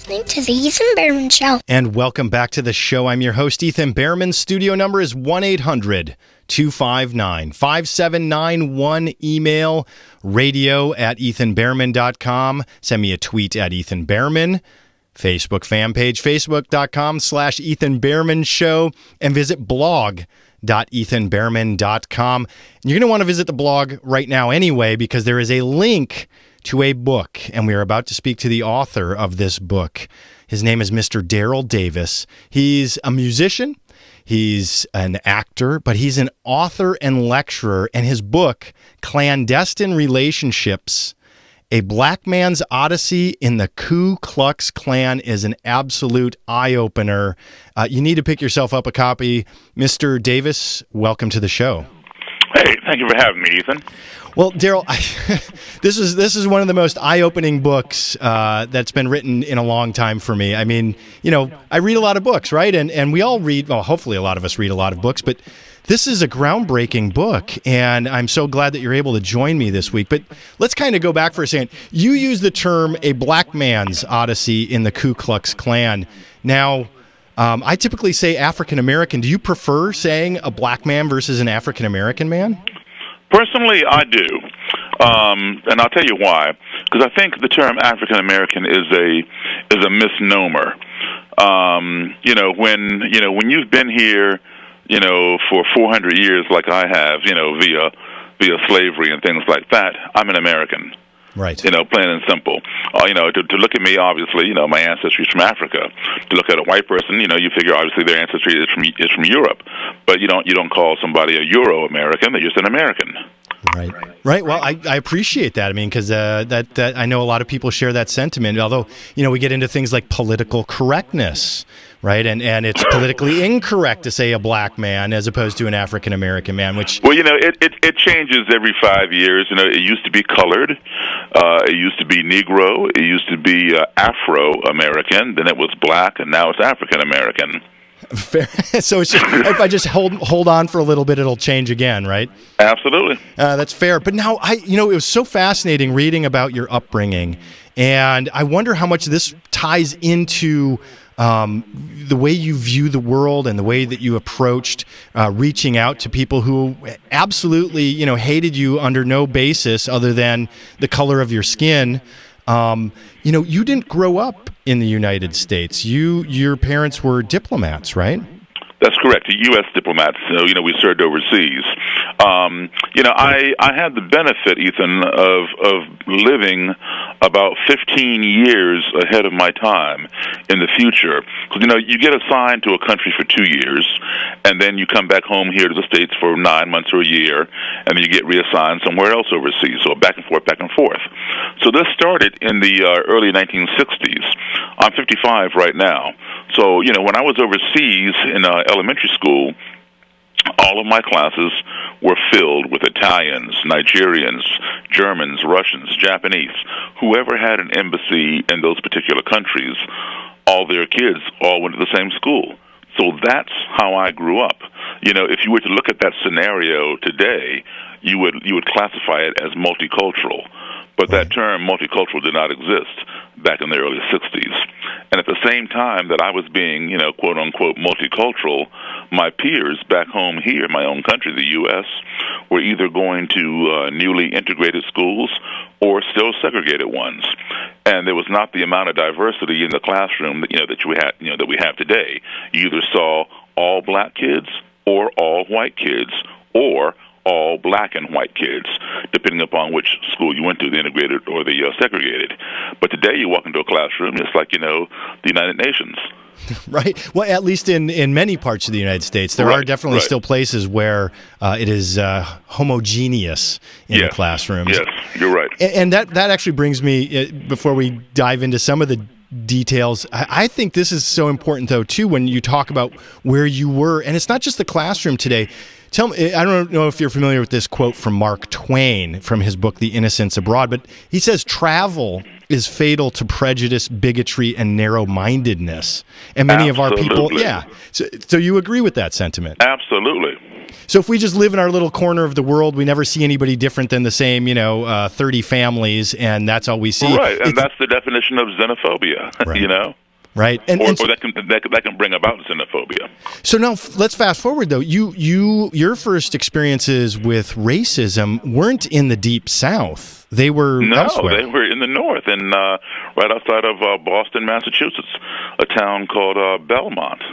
listening to the Ethan Bearman Show. And welcome back to the show. I'm your host, Ethan Bearman. Studio number is 1-800-259-5791. Email radio@ethanbearman.com. Send me a tweet at Ethan Bearman. Facebook fan page, facebook.com/Ethan Bearman Show. And visit blog.ethanbearman.com. And you're going to want to visit the blog right now anyway, because there is a link to a book, and we are about to speak to the author of this book. His name is Mr. Daryl Davis. He's a musician, he's an actor, but he's an author and lecturer, and his book, Clandestine Relationships, A Black Man's Odyssey in the Ku Klux Klan, is an absolute eye-opener. You need to pick yourself up a copy. Mr. Davis, welcome to the show. Hey, thank you for having me, Ethan. Well, Daryl, this is one of the most eye-opening books that's been written in a long time for me. I mean, you know, I read a lot of books, right? And we all read, well, hopefully a lot of us read a lot of books, but this is a groundbreaking book, and I'm so glad that you're able to join me this week. But let's kind of go back for a second. You use the term A Black Man's Odyssey in the Ku Klux Klan. Now, I typically say African-American. Do you prefer saying a black man versus an African-American man? Personally, I do, and I'll tell you why. Because I think the term African American is a misnomer. When you've been here, for 400 years, like I have, via slavery and things like that, I'm an American. Right. Plain and simple. To look at me, obviously, my ancestry is from Africa. To look at a white person, you figure obviously their ancestry is from Europe. But you don't call somebody a Euro-American. They're just an American. Right. Well, I appreciate that. I mean, because that I know a lot of people share that sentiment. Although we get into things like political correctness, right? And it's politically incorrect to say a black man as opposed to an African American man. Which it changes every 5 years. It used to be colored, it used to be Negro, it used to be Afro-American, then it was black, and now it's African American. Fair. So it's just, if I just hold on for a little bit, it'll change again, right? Absolutely. That's fair. But now, it was so fascinating reading about your upbringing, and I wonder how much this ties into the way you view the world and the way that you approached reaching out to people who absolutely, hated you under no basis other than the color of your skin. You didn't grow up in the United States. Your parents were diplomats, right? That's correct. U.S. diplomats. We served overseas. I had the benefit, Ethan, of living about 15 years ahead of my time in the future. Because, you get assigned to a country for 2 years, and then you come back home here to the States for 9 months or a year, and then you get reassigned somewhere else overseas. So back and forth, back and forth. So this started in the early 1960s. I'm 55 right now. So, when I was overseas in elementary school, all of my classes were filled with Italians, Nigerians, Germans, Russians, Japanese. Whoever had an embassy in those particular countries, all their kids all went to the same school. So that's how I grew up. If you were to look at that scenario today, you would classify it as multicultural. But that term, multicultural, did not exist back in the early 60s. And at the same time that I was being, quote-unquote, multicultural, my peers back home here in my own country, the U.S., were either going to newly integrated schools or still segregated ones. And there was not the amount of diversity in the classroom that we have today. You either saw all black kids or all white kids or all black and white kids, depending upon which school you went to, the integrated or the segregated. But today you walk into a classroom, it's like, the United Nations. Right. Well, at least in many parts of the United States, there are definitely still places where it is homogeneous in the classrooms. Yes, you're right. And that actually brings me, before we dive into some of the details, I think this is so important, though, too, when you talk about where you were. And it's not just the classroom today. Tell me, I don't know if you're familiar with this quote from Mark Twain from his book, The Innocents Abroad, but he says, travel is fatal to prejudice, bigotry, and narrow-mindedness. And many of our people, So you agree with that sentiment? Absolutely. So if we just live in our little corner of the world, we never see anybody different than the same, 30 families, and that's all we see. Right, and that's the definition of xenophobia, Right. Right, or that can bring about xenophobia. So now let's fast forward though. Your first experiences with racism weren't in the Deep South; they were elsewhere. They were in the North, and right outside of Boston, Massachusetts, a town called Belmont.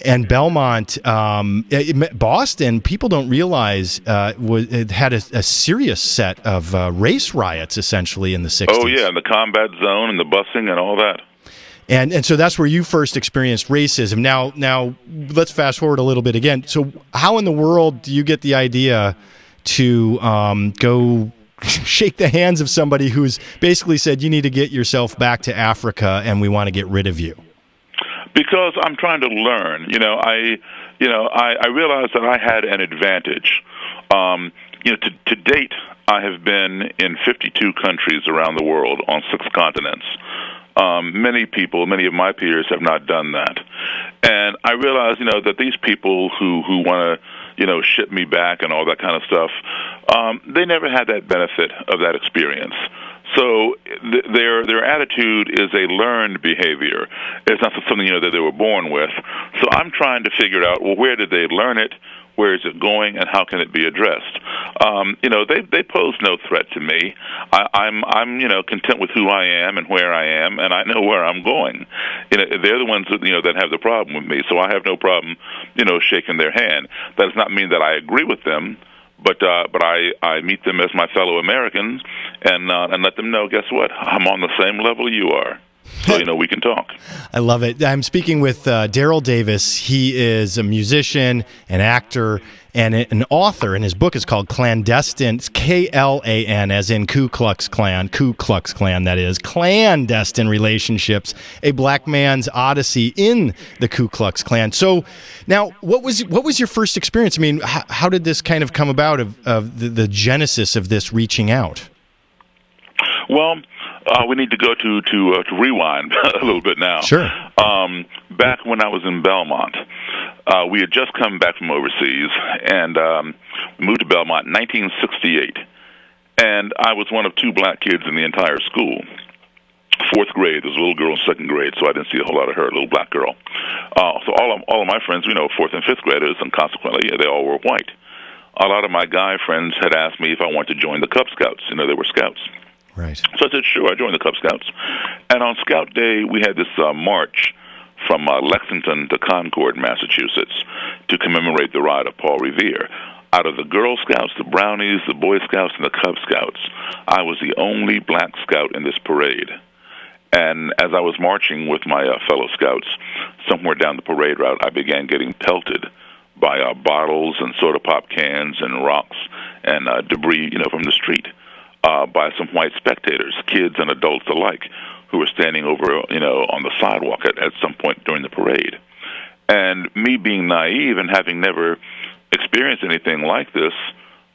And Belmont, Boston, people don't realize it had a serious set of race riots essentially in the 60s. Oh yeah, and the combat zone and the busing and all that. And so that's where you first experienced racism. Now let's fast forward a little bit again. So how in the world do you get the idea to go shake the hands of somebody who's basically said you need to get yourself back to Africa and we want to get rid of you? Because I'm trying to learn. I realized that I had an advantage. To date, I have been in 52 countries around the world on 6 continents. Many of my peers have not done that. And I realize, that these people who want to, ship me back and all that kind of stuff, they never had that benefit of that experience. So their attitude is a learned behavior. It's not something, that they were born with. So I'm trying to figure out, well, where did they learn it? Where is it going, and how can it be addressed? They pose no threat to me. I'm content with who I am and where I am, and I know where I'm going. They're the ones that have the problem with me, so I have no problem shaking their hand. That does not mean that I agree with them, but I meet them as my fellow Americans and let them know, guess what? I'm on the same level you are. So, we can talk. I love it. I'm speaking with Daryl Davis. He is a musician, an actor, and an author, and his book is called Clandestine. It's Klan, as in Ku Klux Klan, that is, Clandestine Relationships, a Black Man's Odyssey in the Ku Klux Klan. So now, what was your first experience? I mean, how did this kind of come about of the genesis of this reaching out? Well, we need to go to rewind a little bit now. Sure. Back when I was in Belmont, we had just come back from overseas and moved to Belmont in 1968. And I was one of 2 black kids in the entire school. 4th grade, there was a little girl in 2nd grade, so I didn't see a whole lot of her, a little black girl. So all of my friends, 4th and 5th graders, and consequently, they all were white. A lot of my guy friends had asked me if I wanted to join the Cub Scouts. They were scouts. Right. So I said, sure, I joined the Cub Scouts. And on Scout Day, we had this march from Lexington to Concord, Massachusetts, to commemorate the ride of Paul Revere. Out of the Girl Scouts, the Brownies, the Boy Scouts, and the Cub Scouts, I was the only black scout in this parade. And as I was marching with my fellow scouts, somewhere down the parade route, I began getting pelted by bottles and soda pop cans and rocks and debris, from the street. By some white spectators, kids and adults alike, who were standing over, on the sidewalk at some point during the parade. And me being naive and having never experienced anything like this,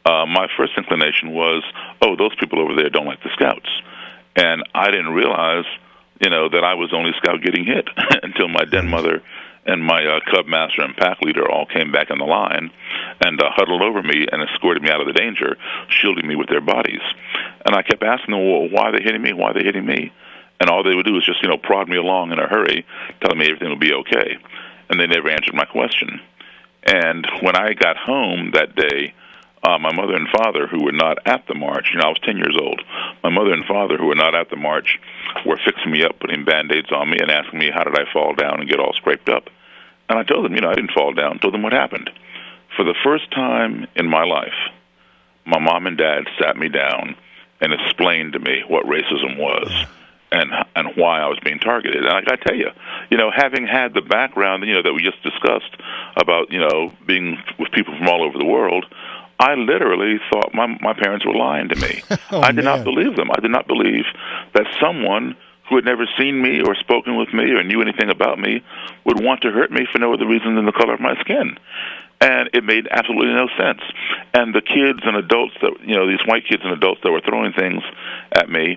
my first inclination was, oh, those people over there don't like the Scouts. And I didn't realize, that I was the only Scout getting hit until my den mother and my Cub master and pack leader all came back in the line and huddled over me and escorted me out of the danger, shielding me with their bodies. And I kept asking them, well, why are they hitting me? Why are they hitting me? And all they would do is just, prod me along in a hurry, telling me everything would be okay. And they never answered my question. And when I got home that day, my mother and father, who were not at the march, I was 10 years old. My mother and father, who were not at the march, were fixing me up, putting Band-Aids on me, and asking me how did I fall down and get all scraped up. And I told them, I didn't fall down. Told them what happened. For the first time in my life, my mom and dad sat me down and explained to me what racism was and why I was being targeted. And I tell you, having had the background, that we just discussed about, being with people from all over the world, I literally thought my parents were lying to me. I did not believe them. I did not believe that someone who had never seen me or spoken with me or knew anything about me would want to hurt me for no other reason than the color of my skin. And it made absolutely no sense. And the kids and adults that, these white kids and adults that were throwing things at me,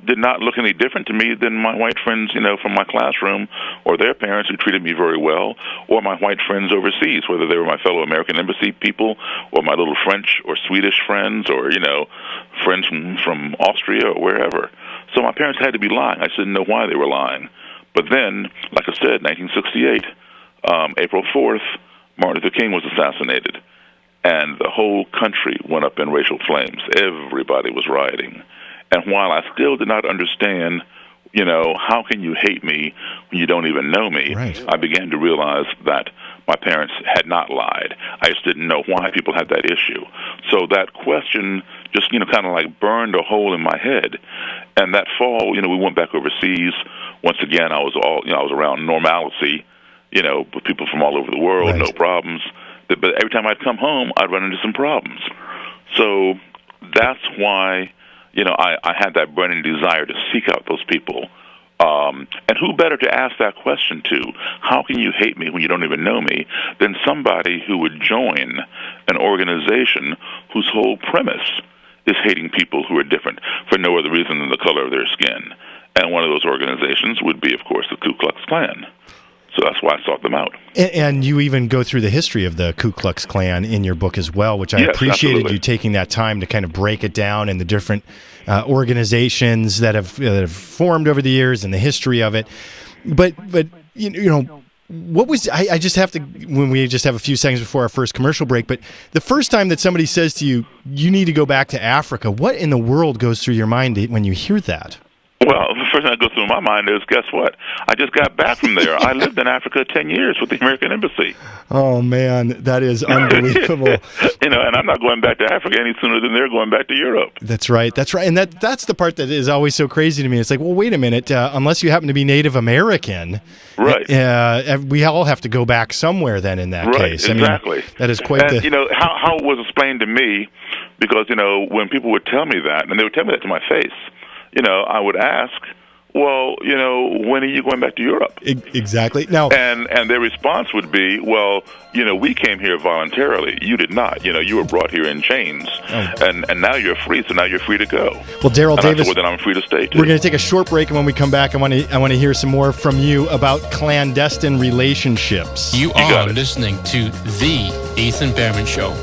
did not look any different to me than my white friends, from my classroom, or their parents who treated me very well, or my white friends overseas, whether they were my fellow American Embassy people, or my little French or Swedish friends, or, friends from Austria or wherever. So my parents had to be lying. I just didn't know why they were lying. But then, like I said, 1968, April 4th, Martin Luther King was assassinated, and the whole country went up in racial flames. Everybody was rioting. And while I still did not understand, how can you hate me when you don't even know me, right, I began to realize that my parents had not lied. I just didn't know why people had that issue. So that question just, kind of like burned a hole in my head. And that fall, we went back overseas. Once again, I was around normalcy, with people from all over the world, right, no problems. But every time I'd come home, I'd run into some problems. So that's why, I had that burning desire to seek out those people. And who better to ask that question to? How can you hate me when you don't even know me? Than somebody who would join an organization whose whole premise is hating people who are different for no other reason than the color of their skin. And one of those organizations would be, of course, the Ku Klux Klan. So that's why I sought them out. And you even go through the history of the Ku Klux Klan in your book as well, which I appreciated absolutely. You taking that time to kind of break it down and the different organizations that have formed over the years and the history of it. But what was I just have to, when we just have a few seconds before our first commercial break, but the first time that somebody says to you, you need to go back to Africa, what in the world goes through your mind when you hear that? Well, the first thing that goes through my mind is, guess what? I just got back from there. I lived in Africa 10 years with the American Embassy. Oh, man, that is unbelievable. And I'm not going back to Africa any sooner than they're going back to Europe. That's right. And that's the part that is always so crazy to me. It's like, well, wait a minute. Unless you happen to be Native American, right? We all have to go back somewhere then in that case. Exactly. That is quite how it was explained to me, because, when people would tell me that, and they would tell me that to my face, I would ask, well, when are you going back to Europe? Exactly. Now, and their response would be, well, we came here voluntarily. You did not. You were brought here in chains, and now you're free. So now you're free to go. Well, Daryl Davis, then I'm free to stay too. We're going to take a short break, and when we come back, I want to hear some more from you about clandestine relationships. You are listening to The Ethan Bearman Show.